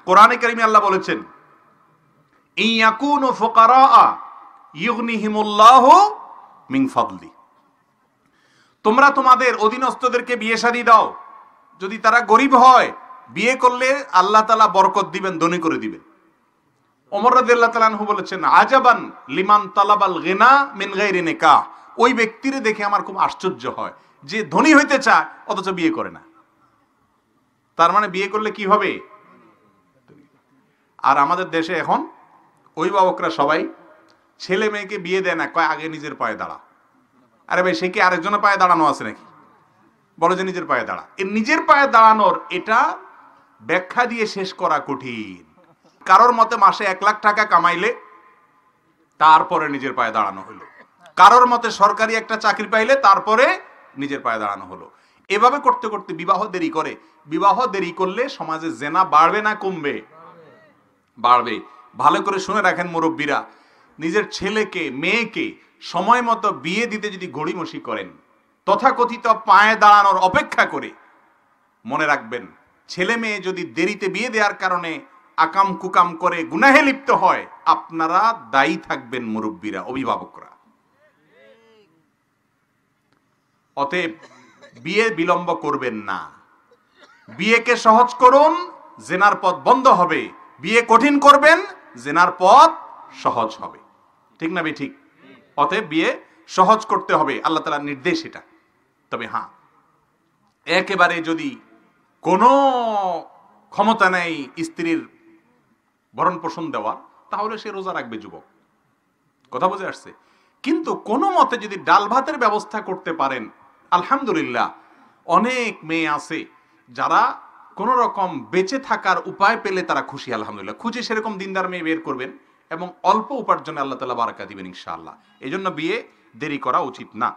কোরআনে কারিমে আল্লাহ বলেছেন, ইয়াকুনু ফুকারা ইউগনিহিমুল্লাহু মিন ফাদলি, তোমরা তোমাদের অধীনস্থদেরকে বিয়ে শাদী দাও, যদি তারা গরিব হয় বিয়ে করলে আল্লাহ তাআলা বরকত দিবেন, ধনী করে দিবেন। ওমর রাদিয়াল্লাহু তাআলা আনহু বলেছেন, আজাবান লিমান তালাবাল গিনা মিন গায়রি নিকাহ, ওই ব্যক্তিরে দেখে আমার খুব আশ্চর্য হয় যে ধনী হইতে চায় অথচ বিয়ে করে না। তার মানে বিয়ে করলে কি হবে? আর আমাদের দেশে এখন অভিভাবকরা সবাই ছেলে মেয়েকে বিয়ে দেয় না, কয় আগে নিজের পায়ে দাঁড়া। আরে ভাই, সে কি আরেকজনের পায়ে দাঁড়ানো আছে নাকি? বলো যে নিজের পায়ে দাঁড়া। এই নিজের পায়ে দাঁড়ানোর এটা ব্যাখ্যা দিয়ে শেষ করা কঠিন। কারোর মতে মাসে 1 লাখ টাকা কামাইলে তারপরে নিজের পায়ে দাঁড়ানো হলো, কারোর মতে সরকারি একটা চাকরি পাইলে তারপরে নিজের পায়ে দাঁড়ানো হলো। এভাবে করতে করতে বিবাহ দেরি করে। বিবাহ দেরি করলে সমাজে জেনা বাড়বে না কমবে? বাড়বে। ভালো করে শুনে রাখেন মুরব্বীরা, নিজের ছেলেকে মেয়েকে সময় মতো বিয়ে দিতে যদি গড়িমসি করেন, তথাকথিত পায়ে দাঁড়ানোর অপেক্ষা করে, মনে রাখবেন ছেলে মেয়ে যদি দেরিতে বিয়ে দেওয়ার কারণে আকাম কুকাম করে গুনাহে লিপ্ত হয়, আপনারা দায়ী থাকবেন মুরব্বীরা, অভিভাবকরা। অতএব বিয়ে বিলম্ব করবেন না, বিয়েকে সহজ করুন, জেনার পথ বন্ধ হবে। বিয়ে কঠিন করবেন, জেনার পথ সহজ হবে। ঠিক না? ঠিক। অতএব বিয়ে সহজ করতে হবে, আল্লাহ তাআলার নির্দেশ এটা। তবে হ্যাঁ, একেবারে যদি কোনো ক্ষমতা নেই স্ত্রীর ভরণ পোষণ দেওয়ার, তাহলে সে রোজা রাখবে, যুবক। কথা বুঝে আসছে? কিন্তু কোনো মতে যদি ডাল ভাতের ব্যবস্থা করতে পারেন, আলহামদুলিল্লাহ। অনেক মেয়ে আছে যারা কোন রকম বেঁচে থাকার উপায় পেলে তারা খুশি, আলহামদুলিল্লাহ। খুঁজে সেরকম দিনদার মেয়ে বের করবেন এবং অল্প উপার্জনে আল্লাহ তাআলা বারাকা দিবেন ইনশাআল্লাহ। এই জন্য বিয়ে দেরি করা উচিত না।